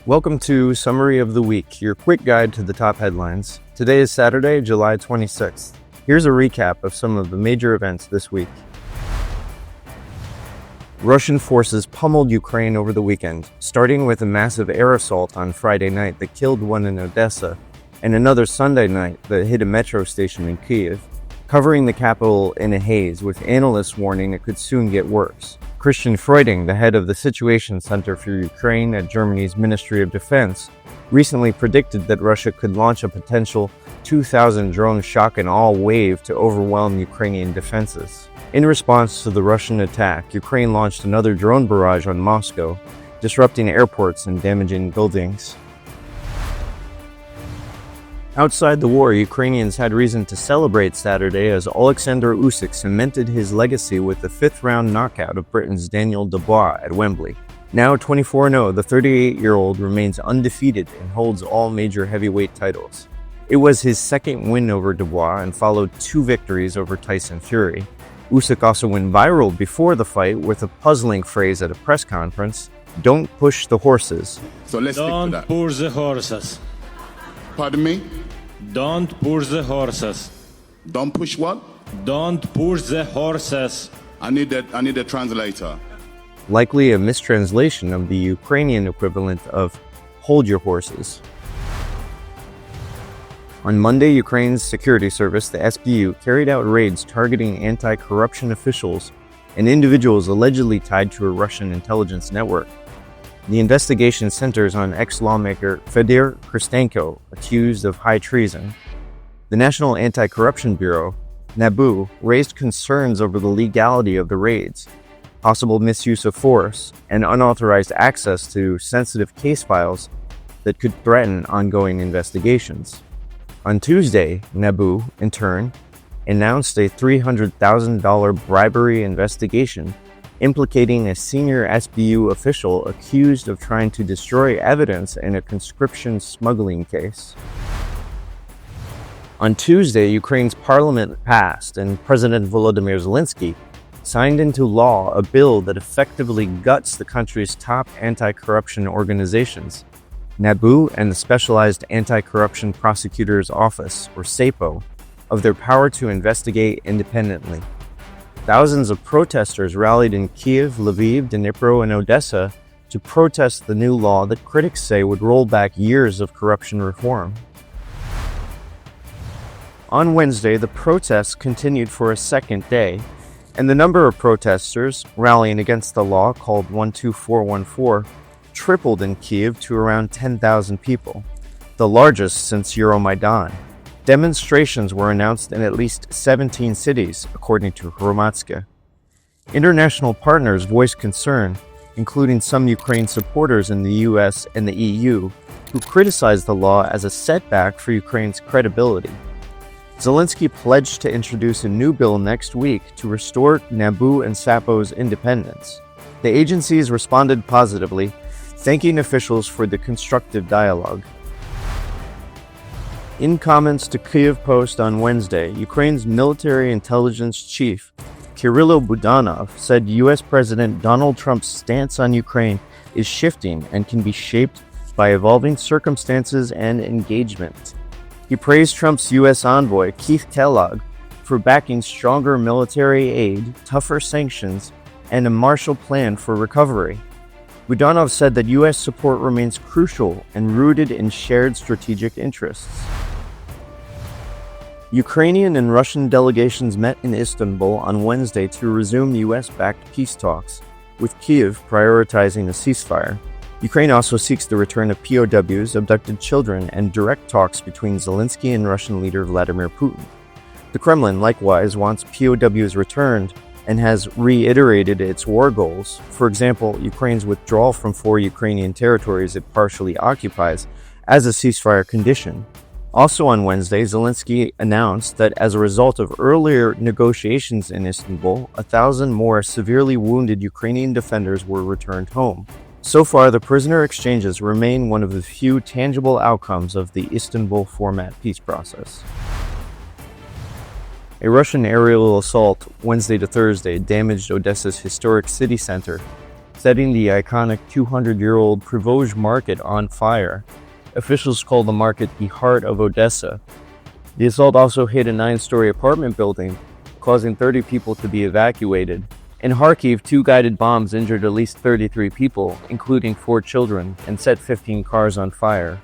Welcome to Summary of the Week, your quick guide to the top headlines. Today is Saturday, July 26th. Here's a recap of some of the major events this week. Russian forces pummeled Ukraine over the weekend, starting with a massive air assault on Friday night that killed one in Odesa, and another Sunday night that hit a metro station in Kyiv, covering the capital in a haze, with analysts warning it could soon get worse. Christian Freuding, the head of the Situation Center for Ukraine at Germany's Ministry of Defense, recently predicted that Russia could launch a potential 2,000 drone shock and awe wave to overwhelm Ukrainian defenses. In response to the Russian attack, Ukraine launched another drone barrage on Moscow, disrupting airports and damaging buildings. Outside the war, Ukrainians had reason to celebrate Saturday as Alexander Usyk cemented his legacy with the fifth-round knockout of Britain's Daniel Dubois at Wembley. Now 24-0, the 38-year-old remains undefeated and holds all major heavyweight titles. It was his second win over Dubois and followed two victories over Tyson Fury. Usyk also went viral before the fight with a puzzling phrase at a press conference, "Don't push the horses." So let's stick to that. Don't push the horses. Pardon me? Don't push the horses. Don't push what? Don't push the horses. I need a translator. Likely a mistranslation of the Ukrainian equivalent of "hold your horses." On Monday, Ukraine's security service, the SBU, carried out raids targeting anti-corruption officials and individuals allegedly tied to a Russian intelligence network. The investigation centers on ex-lawmaker Fedor Kristenko, accused of high treason. The National Anti-Corruption Bureau, NABU, raised concerns over the legality of the raids, possible misuse of force, and unauthorized access to sensitive case files that could threaten ongoing investigations. On Tuesday, NABU, in turn, announced a $300,000 bribery investigation implicating a senior SBU official accused of trying to destroy evidence in a conscription smuggling case. On Tuesday, Ukraine's parliament passed and President Volodymyr Zelensky signed into law a bill that effectively guts the country's top anti-corruption organizations, NABU and the Specialized Anti-Corruption Prosecutor's Office, or SAPO, of their power to investigate independently. Thousands of protesters rallied in Kyiv, Lviv, Dnipro, and Odesa to protest the new law that critics say would roll back years of corruption reform. On Wednesday, the protests continued for a second day, and the number of protesters rallying against the law called 12414 tripled in Kyiv to around 10,000 people, the largest since Euromaidan. Demonstrations were announced in at least 17 cities, according to Hromadske. International partners voiced concern, including some Ukraine supporters in the US and the EU, who criticized the law as a setback for Ukraine's credibility. Zelensky pledged to introduce a new bill next week to restore NABU and SAPO's independence. The agencies responded positively, thanking officials for the constructive dialogue. In comments to Kyiv Post on Wednesday, Ukraine's military intelligence chief, Kirill Budanov, said U.S. President Donald Trump's stance on Ukraine is shifting and can be shaped by evolving circumstances and engagement. He praised Trump's U.S. envoy, Keith Kellogg, for backing stronger military aid, tougher sanctions, and a Marshall Plan for recovery. Budanov said that U.S. support remains crucial and rooted in shared strategic interests. Ukrainian and Russian delegations met in Istanbul on Wednesday to resume U.S.-backed peace talks, with Kyiv prioritizing a ceasefire. Ukraine also seeks the return of POWs, abducted children, and direct talks between Zelensky and Russian leader Vladimir Putin. The Kremlin likewise wants POWs returned and has reiterated its war goals. For example, Ukraine's withdrawal from 4 Ukrainian territories it partially occupies as a ceasefire condition. Also on Wednesday, Zelensky announced that as a result of earlier negotiations in Istanbul, 1,000 more severely wounded Ukrainian defenders were returned home. So far, the prisoner exchanges remain one of the few tangible outcomes of the Istanbul format peace process. A Russian aerial assault Wednesday to Thursday damaged Odesa's historic city center, setting the iconic 200-year-old Privozh market on fire. Officials call the market the heart of Odessa. The assault also hit a 9-story apartment building, causing 30 people to be evacuated. In Kharkiv, 2 guided bombs injured at least 33 people, including 4 children, and set 15 cars on fire.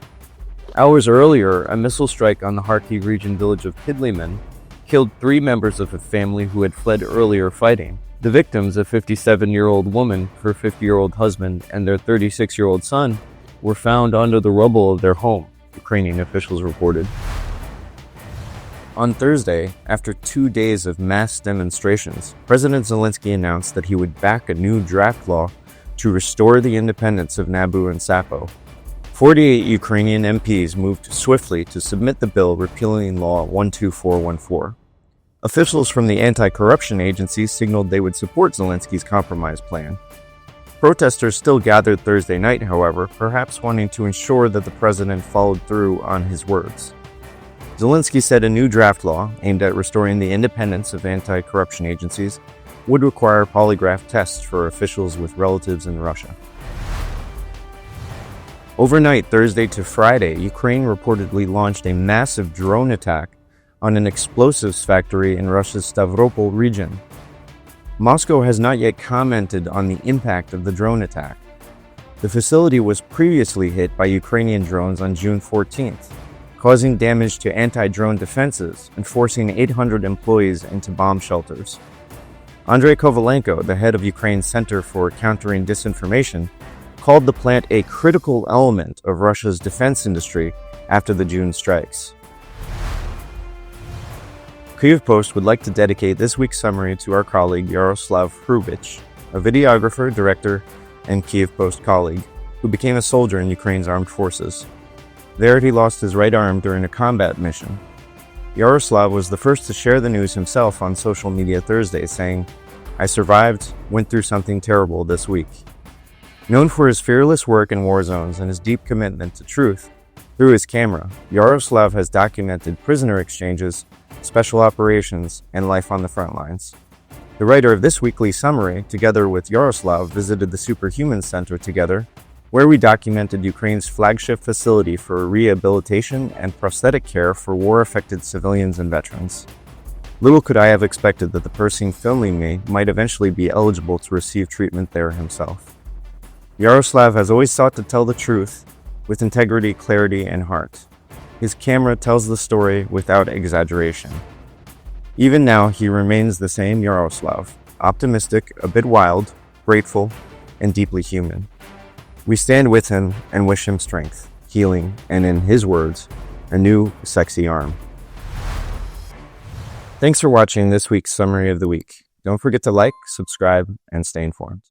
Hours earlier, a missile strike on the Kharkiv region village of Pidliman killed 3 members of a family who had fled earlier fighting. The victims, a 57-year-old woman, her 50-year-old husband, and their 36-year-old son, were found under the rubble of their home, Ukrainian officials reported. On Thursday, after 2 days of mass demonstrations, President Zelensky announced that he would back a new draft law to restore the independence of Nabu and Sapo. 48 Ukrainian MPs moved swiftly to submit the bill repealing Law 12414. Officials from the anti-corruption agency signaled they would support Zelensky's compromise plan. Protesters still gathered Thursday night, however, perhaps wanting to ensure that the president followed through on his words. Zelensky said a new draft law, aimed at restoring the independence of anti-corruption agencies, would require polygraph tests for officials with relatives in Russia. Overnight, Thursday to Friday, Ukraine reportedly launched a massive drone attack on an explosives factory in Russia's Stavropol region. Moscow has not yet commented on the impact of the drone attack. The facility was previously hit by Ukrainian drones on June 14th, causing damage to anti-drone defenses and forcing 800 employees into bomb shelters. Andrei Kovalenko, the head of Ukraine's Center for Countering Disinformation, called the plant a critical element of Russia's defense industry after the June strikes. Kyiv Post would like to dedicate this week's summary to our colleague Yaroslav, a videographer, director, and Kyiv Post colleague who became a soldier in Ukraine's armed forces. There, he lost his right arm during a combat mission. Yaroslav was the first to share the news himself on social media Thursday, saying, "I survived, went through something terrible this week." Known for his fearless work in war zones and his deep commitment to truth, through his camera, Yaroslav has documented prisoner exchanges, special operations, and life on the front lines. The writer of this weekly summary, together with Yaroslav, visited the Superhuman Center together, where we documented Ukraine's flagship facility for rehabilitation and prosthetic care for war-affected civilians and veterans. Little could I have expected that the person filming me might eventually be eligible to receive treatment there himself. Yaroslav has always sought to tell the truth with integrity, clarity, and heart. His camera tells the story without exaggeration. Even now, he remains the same Yaroslav, optimistic, a bit wild, grateful, and deeply human. We stand with him and wish him strength, healing, and in his words, a new, sexy arm. Thanks for watching this week's Summary of the Week. Don't forget to like, subscribe, and stay informed.